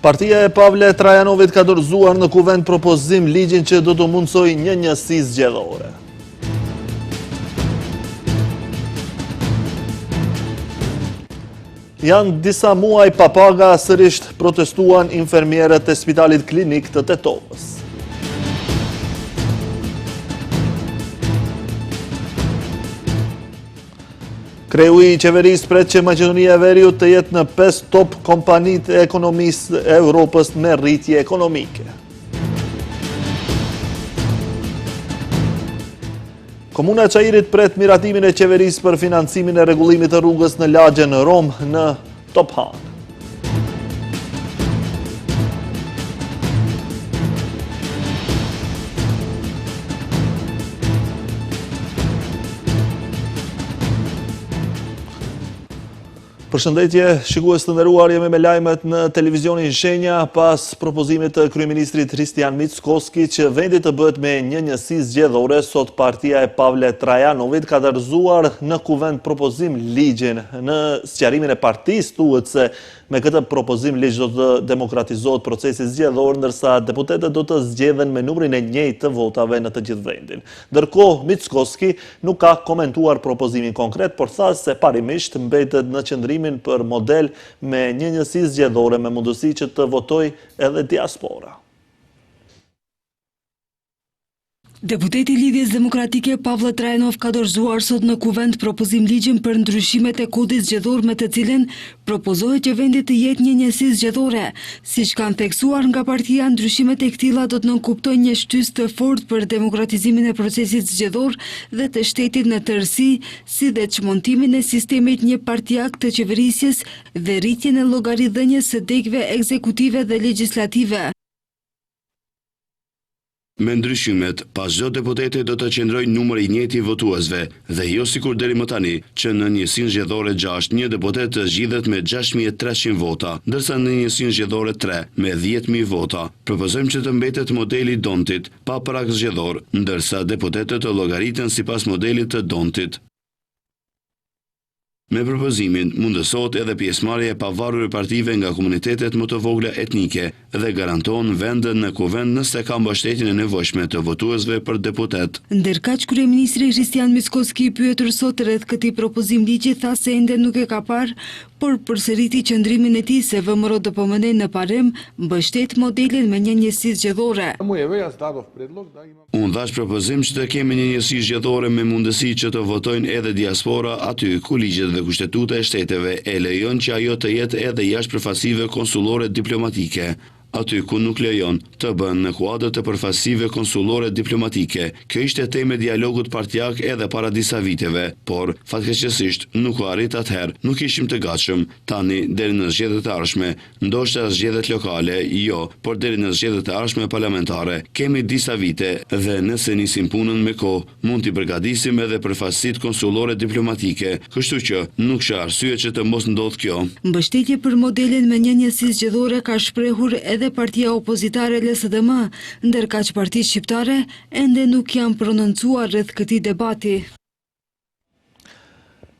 Partia e Pavle Trajanovit ka dorëzuar në kuvend propozim ligjin që do të mundsoj një njësi zgjedhore. Janë disa muaj pa paga, sërisht protestuan infermierët e Spitalit Klinik të Tetovës. Kreu i qeverisë pret që Maqedonia e Veriut të jetë në 5 top kompanit e ekonomisë e Europës me rritje ekonomike. Komuna e Çajirit pret miratimin e qeverisë për financimin e rregullimit të rrugës në lagjen Rom në Tophan. Përshëndetje, shikues të nderuar, jemi me lajmet në televizionin Shenja pas propozimit të kryeministrit Hristian Mickoski që vendi të bëhet me një njësi zgjedhore. Sot Partia e Pavle Trajanovit ka dorëzuar në kuvend propozim ligjin. Në sqarimin e partisë thuhet se me këtë propozim ligj do të demokratizohet procesi zgjedhor, ndërsa deputetët do të zgjedhen me numrin e njëjtë të votave në të gjithë vendin. Ndërkohë, Mickoski nuk ka komentuar propozimin konkret, por tha se parimisht mbetet në qëndrimin për model me një njësi zgjedhore me mundësi që të votoj edhe diaspora. Deputeti i Lidhjes Demokratike Pavle Trajanov ka dorëzuar sot në kuvend propozim ligjin për ndryshimet e kodit zgjedhor me të cilin propozohet që vendi të jetë një njësi zgjedhore. Siç kanë theksuar nga partia, ndryshimet e këtilla do të nënkuptojnë një shtysë të fortë për demokratizimin e procesit zgjedhor dhe të shtetit në tërësi, si dhe çmontimin e sistemit një partiak të qeverisjes dhe rritjen e llogaridhënies së degëve ekzekutive dhe legjislative. Me ndryshimet, pas çdo deputeti do të qëndrojë numri i njëjtë i votuesve dhe jo sikur deri më tani, që në njësinë zgjedhore 6 një deputet të zgjidhet me 6300 vota, ndërsa në njësinë zgjedhore 3 me 10000 vota. Propozojmë që të mbetet modeli Dontit, pa prag zgjedhor, ndërsa deputetët të llogariten sipas modelit të Dontit. Me propozimin, mundësohet edhe pjesëmarrja e pavarur e partive nga komunitetet më të vogla etnike dhe garanton vendën në kuvend nëse ka mbështetjen e nevojshme të votuesve për deputet. Ndërkaq kryeministri Hristian Mickoski, i pyetur sot rreth këtij propozim ligji, tha se ende nuk e ka parë, por përsëriti qëndrimin e tij se VMRO DPMN në parim mbështet modelin me një njësi zgjedhore. Unë dhash propozim që të kemi një njësi zgjedhore me mundësi që të votojnë edhe diaspora aty ku ligjet dhe kushtetuta e shteteve e lejon që ajo të jetë edhe jashtëpërfaqësive konsullore diplomatike. Aty ku nuk lejon të bën në kuadër të përfaqësive konsullore diplomatike. Kjo ishte temë e dialogut partiak edhe para disa viteve, por fatkeqësisht nuk u arrit atëherë, nuk ishim të gatshëm. Tani deri në zgjedhjet e ardhshme, ndoshta zgjedhjet lokale, jo, por deri në zgjedhjet e ardhshme parlamentare, kemi disa vite dhe nëse nisim punën me kohë, mund t'i përgatisim edhe përfaqësitë konsullore diplomatike, kështu që nuk ka arsye që të mos ndodhë kjo. Mbështetje për modelin me një njësi zgjedhore ka shprehur edhe partia opozitare LSDM, ndërkaq partitë shqiptare ende nuk janë prononcuar rreth këtij debati.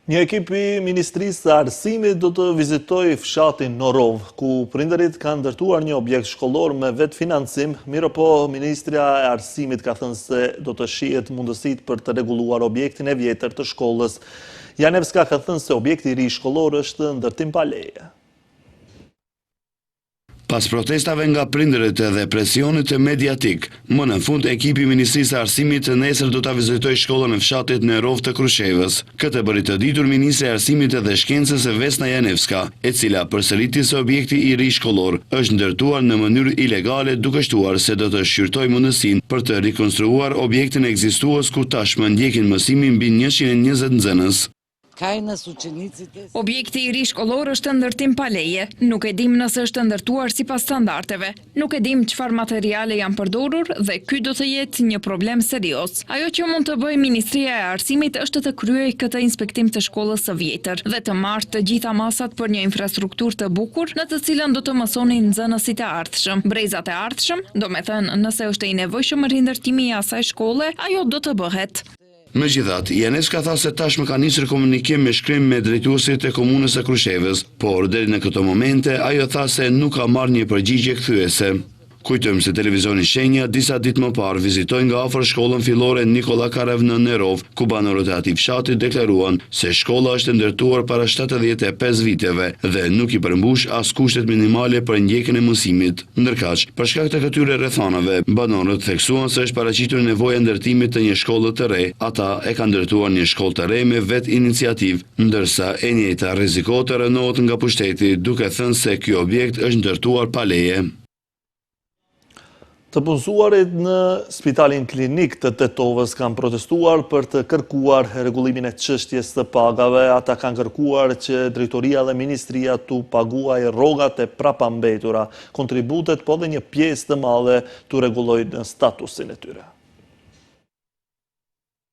Një ekip i Ministrisë së Arsimit do të vizitojë fshatin Norov, ku prindërit kanë ndërtuar një objekt shkollor me vetë financim, mirëpo Ministria e Arsimit ka thënë se do të shihet mundësitë për të rregulluar objektin e vjetër të shkollës. Janevska ka thënë se objekti i ri shkollor është ndërtim pa leje. Pas protestave nga prindërit dhe presionit mediatik, më në fund ekipi i Ministrisë së Arsimit nesër do ta vizitojë shkollën e fshatit Norov të Krushevës. Këtë bëri të ditur Ministri i Arsimit dhe Shkencës Vesna Janevska, e cila përsëriti se objekti i ri shkollor është ndërtuar në mënyrë ilegale, duke shtuar se do të shqyrtojë mundësinë për të rikonstruuar objektin ekzistues ku tashmë ndjekin mësimin mbi 120 nxënës. Objekti i ri shkollor është ndërtim pa leje. Nuk e dim nëse është ndërtuar sipas standardeve. Nuk e dim çfarë materiale janë përdorur dhe ky do të jetë një problem serioz. Ajo që mund të bëjë Ministria e Arsimit është të kryejë këtë inspektim të shkollës së vjetër dhe të marrë të gjitha masat për një infrastrukturë të bukur në të cilën do të mësonin nxënësit e ardhshëm. Brezat e ardhshëm, domethënë nëse është i nevojshëm rindërtimi i asaj shkolle, ajo do të bëhet. Megjithatë, Janes ka thënë se tashmë ka nisur komunikim me shkrim me drejtuesit e komunës së Krushevës, por deri në këto momente ajo tha se nuk ka marrë një përgjigje kthyese. Kujtojmë se televizioni Shenja disa ditë më parë vizitoi nga afër shkollën fillore Nikola Karev në Nerov, ku banorët e atij fshati deklaruan se shkolla është ndërtuar para 75 viteve dhe nuk i përmbush as kushtet minimale për ndjekjen e mësimit. Ndërkaq, për shkak të këtyre rrethanave, banorët theksuan se është paraqitur nevoja ndërtimit të një shkolle të re. Ata e kanë ndërtuar një shkollë të re me vet iniciativë, ndërsa e njëjta rrezikohet të rënohet nga pushteti, duke thënë se ky objekt është ndërtuar pa leje. Të punësuarit në Spitalin Klinik të Tetovës kanë protestuar për të kërkuar rregullimin e çështjes së pagave. Ata kanë kërkuar që drejtoria dhe ministria t'u paguajë rrogat e prapambetura, kontributet, po dhe një pjesë të madhe t'u rregullojë statusin e tyre.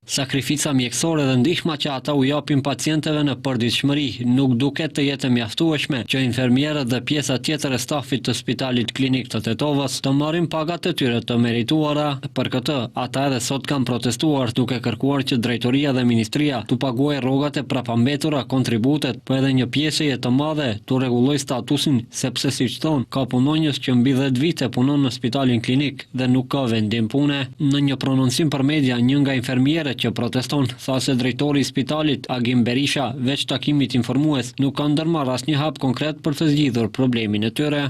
Sakrifica mjekësore dhe ndihma që ata u japin pacientëve në përditshmëri nuk duket të jetë mjaftueshme që infermierët dhe pjesa tjetër e stafit të Spitalit Klinik të Tetovës të marrin pagat e tyre të merituara. Për këtë, ata edhe sot kanë protestuar duke kërkuar që drejtoria dhe ministria t'u paguajë rrogat e prapambetura, kontributet, po edhe një pjesë të madhe t'u rregullojë statusin, sepse siç thon, ka punonjës që mbi 10 vite punon në Spitalin Klinik dhe nuk ka vendim pune. Në një prononcim për media, një nga infermierët që proteston tha se drejtori i spitalit Agim Berisha veç takimit informues nuk ka ndërmarr asnjë hap konkret për të zgjidhur problemin e tyre.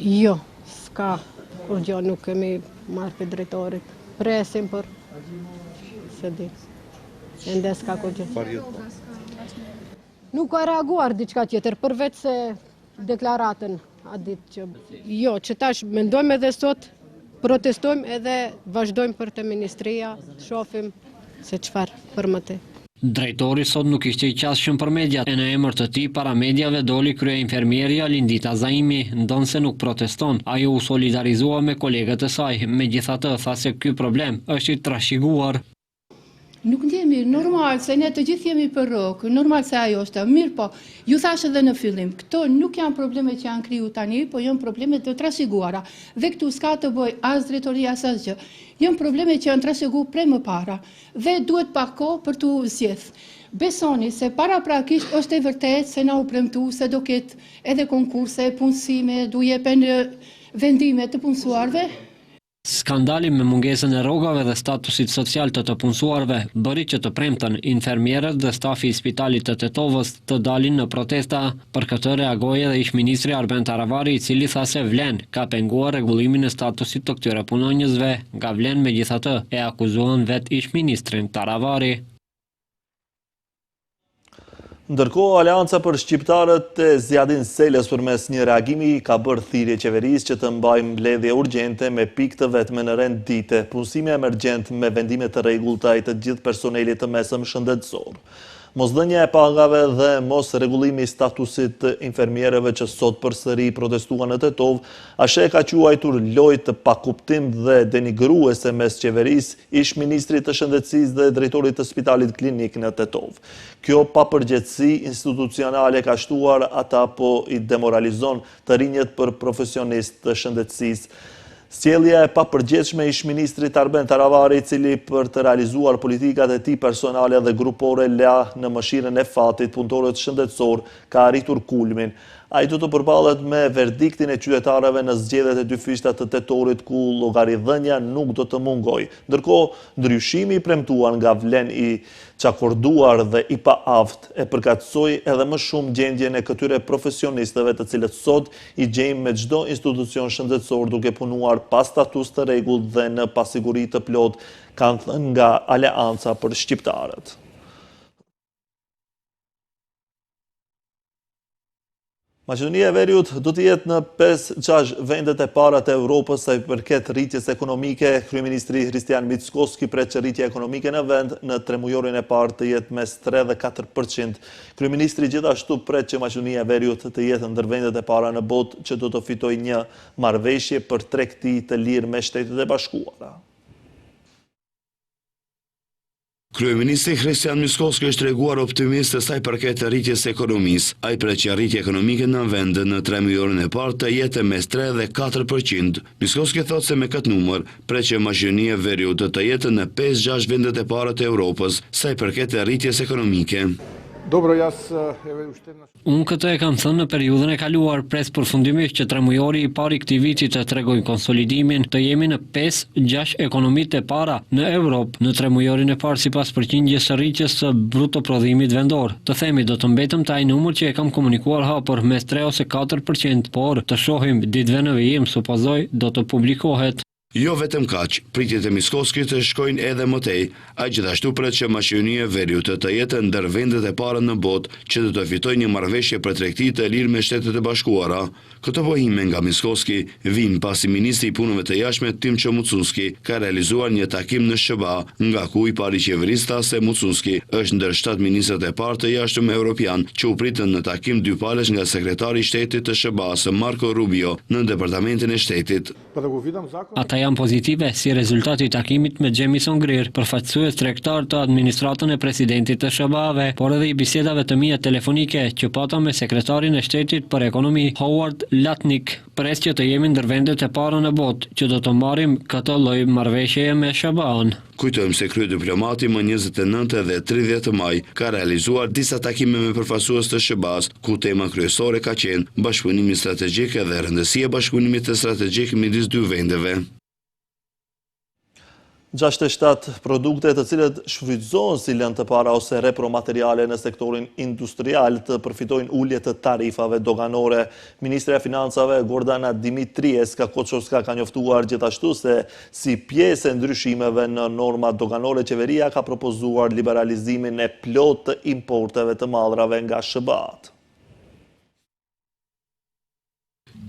Jo, s'ka kur gjë nuk kemi marrë për drejtorit. Presim për se di. Ende s'ka kur gjë. Nuk ka reaguar diçka tjetër përveç se deklaratën a ditë që jo, që tash mendojmë edhe sot protestojmë edhe vazhdojmë për të ministria, shohim se çfarë për më te. Drejtori sot nuk ishte i qasshëm për mediat, e në emër të tij para mediave doli krye infermieria Lindita Zaimi, ndonse nuk proteston. Ajo u solidarizua me kolegët e saj, megjithatë tha se ky problem është i trashëguar. Nuk ndjemi normal se ne të gjithë jemi për rrokë, normal se ajo është mirë, po ju thash edhe në fillim, këto nuk janë probleme që janë kriju tani, po janë probleme të trashëguara. Dhe këtu s'ka të bëj as drejtoria as asgjë. Janë probleme që janë trashëguar prej më para dhe duhet pak kohë për t'u zgjedh. Besoni se paraprakisht është e vërtetë se na u premtu se do ketë edhe konkurse, punësime, du jepen vendime të punësuarve. Skandali me mungesën e rrogave dhe statusit social të punësuarve bëri që të premten infermierët dhe stafi i Spitalit të Tetovës të dalin në protesta. Për këtë reagoi edhe ish-ministri Arben Taravari, i cili tha se vlen ka penguar rregullimin e statusit të këtyre punonjësve. Nga vlen megjithatë e akuzuan vet ish-ministrin Taravari. Ndërkohë, Aleanca për Shqiptarët e zjadin Selës përmes një reagimi ka bërë thirrje qeverisë që të mbajë mbledhje urgjente me pikë të vetme në rendite, punësime emergjent me vendime të rregullta të gjithë personelit të mesëm shëndetësor. Mosdhënia e pagave dhe mos rregullimi i statusit të infermierëve që sot përsëri protestuan në Tetovë, ashe ka quajtur lojë të pakuptim dhe denigruese mes qeverisë, ish-ministrit të shëndetësisë dhe drejtorit të Spitalit Klinik në Tetovë. Kjo papërgjegjësi institucionale ka shtuar ata po i demoralizon të rinjët për profesionistë të shëndetësisë. Sjellja e papërgjegjshme e ish-ministrit Arben Taravari, i cili për të realizuar politikat e tij personale dhe grupore la në mëshirën e fatit punëtorët shëndetësor, ka arritur kulmin. Ai do të përballet me verdiktin e qytetarëve në zgjedhjet e dy fyshta të tetorit, ku llogaridhënia nuk do të mungojë. Ndërkohë, ndryshimi i premtuar nga vlen i çakorduar dhe i paaft e përkatësoi edhe më shumë gjendjen e këtyre profesionistëve, të cilët sot i gjejmë me çdo institucion shëndetësor duke punuar pa status të rregullt dhe në pasiguri të plot, kanë thënë nga Aleanca për Shqiptarët. Maqedonia e Veriut do të jetë në 5-6 vendet e para të Evropës sa i përket rritjes ekonomike. Kryeministri Hristian Mickoski pret që rritja ekonomike në vend në tremujorin e parë të jetë mes 3 dhe 4%. Kryeministri gjithashtu pret që Maqedonia e Veriut të jetë ndër vendet e para në botë që do të fitojë një marrëveshje për tregti të lirë me Shtetet e Bashkuara. Kryeministri Kristian Mickoski është treguar optimist se sa i përket rritjes së ekonomisë. Ai pret që rritja ekonomike në vend në 3 muajin e parë të jetë mes 3 dhe 4%. Mickoski thotë se me këtë numër pret që mashënia veriut të jetë në 5-6 vendet e para të Europës sa i përket rritjes ekonomike. Unë këtë e kam thënë në periudhën e kaluar, pres përfundimi që 3 mujori i pari këtij viti të tregojnë konsolidimin, të jemi në 5-6 ekonomitë e para në Europë në 3 mujorin e parë sipas përqindjes së rritjes së bruto prodhimit vendor. Të themi do të mbetëm te ai numër që e kam komunikuar hapur mes 3 ose 4%, por të shohim ditëve në vijim, supozoj do të publikohet. Jo vetëm kaq, pritjet e Mickoskit të shkojnë edhe më tej. Ai gjithashtu pret që mashënia e veriut të jetë ndër vendet e para në botë që do të fitojë një marrëveshje për tregti të lirë me Shtetet e Bashkuara. Këtë pohime nga Mickoski vin pasi ministri i punëve të jashtme Timço Mucunski ka realizuar një takim në SBA, nga ku i pari qeverista se Mucunski është ndër 7 ministrat e parë të jashtëm evropian që u pritën në takim dypalësh nga sekretari i shtetit të SBA-s Marco Rubio në departamentin e shtetit. Ata janë pozitive si rezultati i takimit me Jamison Greer, përfaqësues tregtar të administratën e presidentit të SBA-ve, por edhe i bisedave të mia telefonike që pata me sekretarin e shtetit për ekonomi Howard Lutnick, pres që të jemi ndër vendet e para në botë që do të marrim këtë lloj marrëveshjeje me SBA-n. Kujtojmë se kryediplomati më 29 dhe 30 maj ka realizuar disa takime me përfaqësues të SBA-s, ku tema kryesore ka qenë bashkëpunimi strategjik dhe rëndësia e bashkëpunimit të strategjik midis 2 vendeve. 67 produkte të cilët shfrytëzohen si lëndë të para ose repromateriale në sektorin industrial të përfitojnë ulje të tarifave doganore. Ministrja e Financave Gordana Dimitrieska Koçoska ka njoftuar gjithashtu se si pjesë e ndryshimeve në norma doganore, qeveria ka propozuar liberalizimin e plot të importeve të mallrave nga SBA-t.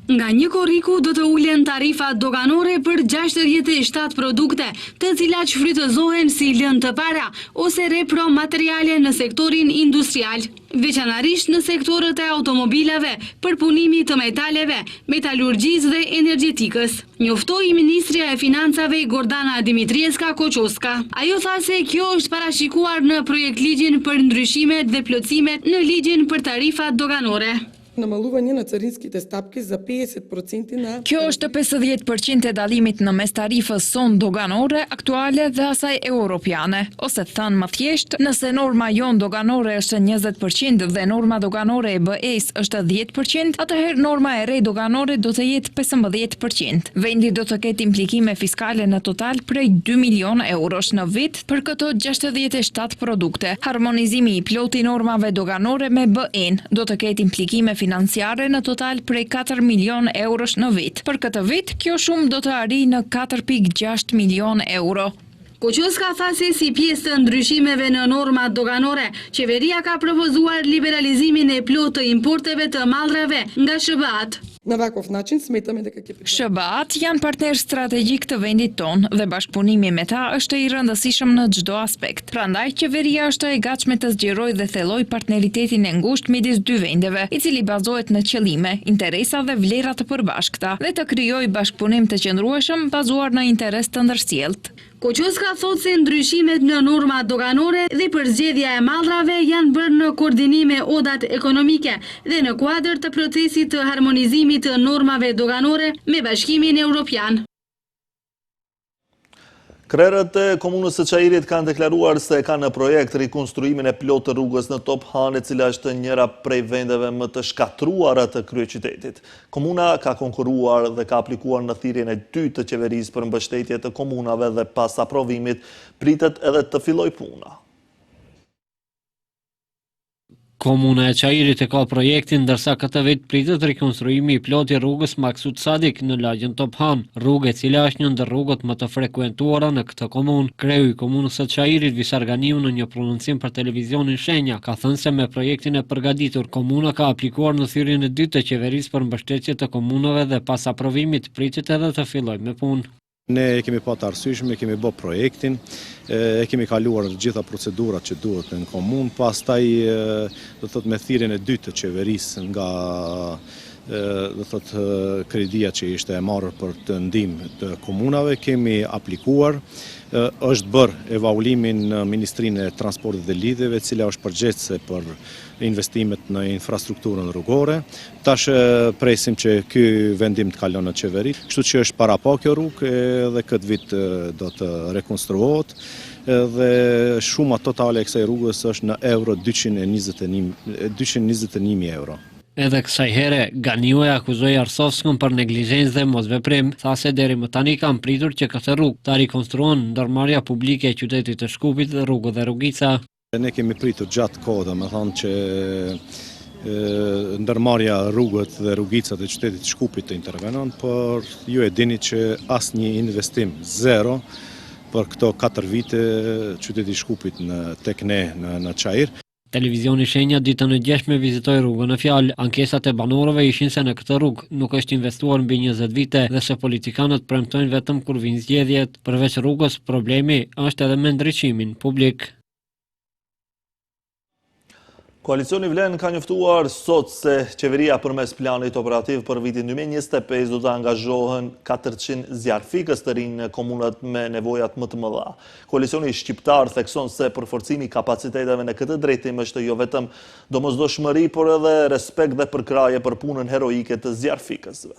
Nga një korriku do të ulen tarifat doganore për 67 produkte, të cilat shfrytëzohen si lëndë të para ose repromateriale në sektorin industrial, veçanërisht në sektorët e automobilave, përpunimit të metaleve, metalurgjisë dhe energjetikës. Njoftoi Ministrja e Financave Gordana Dimitrieska Koçoska. Ajo tha se kjo është parashikuar në projekt ligjin për ndryshimet dhe plotësimet në ligjin për tarifat doganore. Намалување на царинските стапки за 50% на... Kjo është 50% e dallimit në mes tarifës son doganore aktuale dhe asaj europiane. Ose thënë më thjesht, nëse norma jon doganore është 20% dhe norma doganore e BE-s është 10%, atëherë norma e re doganore do të jetë 15%. Vendi do të ketë implikime fiskale në total prej 2 milion eurosh në vit për këto 67 produkte. Harmonizimi i ploti normave doganore me BE-n do të ketë implikime financiare në total prej 4 milion eurosh në vit. Për këtë vit, kjo shumë do të arrijë në 4.6 milion euro. Koçoska tha se si pjesë të ndryshimeve në normat doganore, qeveria ka propozuar liberalizimin e plotë të importeve të mallrave nga SBA-t. На ваков начин сметаме дека ќе SBA-t janë partner strategjik të vendit tonë dhe bashkëpunimi me ta është i rëndësishëm në çdo aspekt. Prandaj qeveria është e gatshme të zgjerojë dhe thellojë partneritetin e ngushtë midis 2 vendeve, i cili bazohet në qëllime, interesa dhe vlera të përbashkëta dhe të krijojë bashkëpunim të qëndrueshëm bazuar në interes të ndërsjellët. Koçoska thotë se ndryshimet në normat doganore dhe përzgjedhja e mallrave janë bërë në koordinim me odat ekonomike dhe në kuadër të procesit të harmonizimit të normave doganore me Bashkimin Evropian. Krerët e komunës së Çajirit kanë deklaruar se kanë në projekt rikonstruimin e plot të rrugës në Top Han, e cila është njëra prej vendeve më të shkatruara të kryeqytetit. Komuna ka konkuruar dhe ka aplikuar në thirrjen e dytë të qeverisë për mbështetje të komunave dhe pas aprovimit pritet edhe të fillojë puna. Komuna e Çajirit e ka projektin, ndërsa këtë vit pritet rikonstruimi i plot i rrugës Maksut Sadik në lagjen Top Han, rrugë e cila është një ndër rrugët më të frekuentuara në këtë komunë. Kreu i komunës së Çajirit, Visarganiu, në një prononcim për televizionin Shenja, ka thënë se me projektin e përgatitur, komuna ka aplikuar në thirrjen e dytë të qeverisë për mbështetje të komunave dhe pas aprovimit pritet edhe të fillojë me punë. Ne kemi pa të arsyeshme, kemi bë projektin, kemi kaluar gjitha procedurat që duhet në komunë, pastaj do të thotë me thirrjen e dytë të qeverisë nga do thotë kredia që ishte e marrë për të ndihmë të komunave, kemi aplikuar, është bërë evaluimin në Ministrinë e Transportit dhe Lidhjeve, cila është përgjegjëse për investimet në infrastrukturën rrugore. Tash presim që ky vendim të kalon në qeveri, kështu që është para pa kjo rrugë dhe këtë vit do të rekonstruohet dhe shuma totale e kësaj rrugës është në euro 221.000 euro. Edhe kësaj here, Ganiu e akuzoi Arsovskën për neglizhencë dhe mosveprim, tha se deri më tani kanë pritur që këtë rrugë ta rikonstruon ndërmarrja publike e qytetit të Shkupit dhe rrugë dhe rrugica. Ne kemi pritur gjatë kohë, me thonë që ndërmarrja rrugët dhe rrugicat e qytetit të Shkupit të intervenon, por ju e dini që asnjë investim zero për këto 4 vite qyteti i Shkupit tek ne në Çajir. Televizioni Shenja ditën e gjeshme vizitoi rrugën në fjalë. Ankesat e banorëve ishin se në këtë rrugë nuk është investuar mbi 20 vite dhe se politikanët premtojnë vetëm kur vijnë zgjedhjet. Përveç rrugës, problemi është edhe me ndriçimin publik. Koalicioni Vlen ka njoftuar sot se qeveria përmes planit operativ për vitin 2025 do të angazhohen 400 zjarfikës të rinj në komunat me nevojat më të mëdha. Koalicioni shqiptar thekson se përforcimi i kapaciteteve në këtë drejtim është jo vetëm domosdoshmëri, por edhe respekt dhe përkraje për punën heroike të zjarfikësve.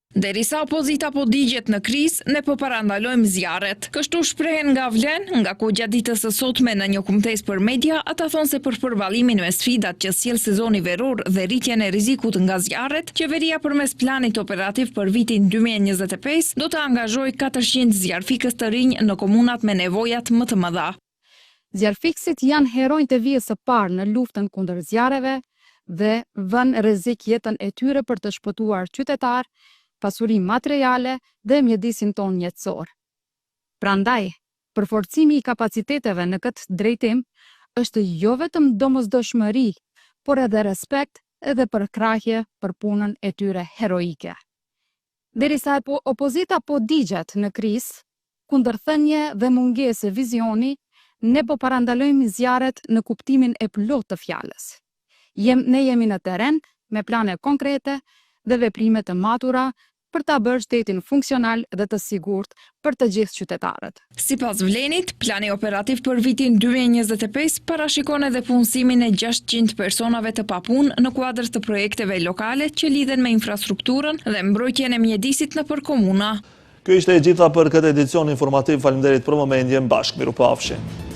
Derisa opozita po digjet në krizë, ne po parandalojmë zjarret. Kështu shprehen nga Vlen, nga ko gjatë ditës së sotme në një kumtes për media, ata thonë se për përballimin me sfidat që sjell sezoni veror dhe rritjen e rrezikut nga zjarret, qeveria përmes planit operativ për vitin 2025 do të angazhojë 400 zjarfikës të rinj në komunat me nevojat më të mëdha. Zjarfikësit janë heronjtë e vijës së parë në luftën kundër zjarreve dhe vënë rrezik jetën e tyre për të shpëtuar qytetar, pasuri materiale dhe mjedisin ton jetësor. Prandaj, përforcimi i kapaciteteve në këtë drejtim është jo vetëm domosdoshmëri, por edhe respekt edhe përkrahje për punën e tyre heroike. Derisa opozita po digjet në krizë, kundërthënie dhe mungesë vizioni, ne po parandalojmë zjarret në kuptimin e plotë të fjalës. Ne jemi në terren me plane konkrete dhe veprime të matura për ta bërë shtetin funksional dhe të sigurt për të gjithë qytetarët. Sipas Vlenit, plani operativ për vitin 2025 parashikon edhe punësimin e 600 personave të papunë në kuadër të projekteve lokale që lidhen me infrastrukturën dhe mbrojtjen e mjedisit nëpër komuna. Kjo ishte e gjitha për këtë edicion informativ. Faleminderit për momentin. Bashkë, mirupafshim.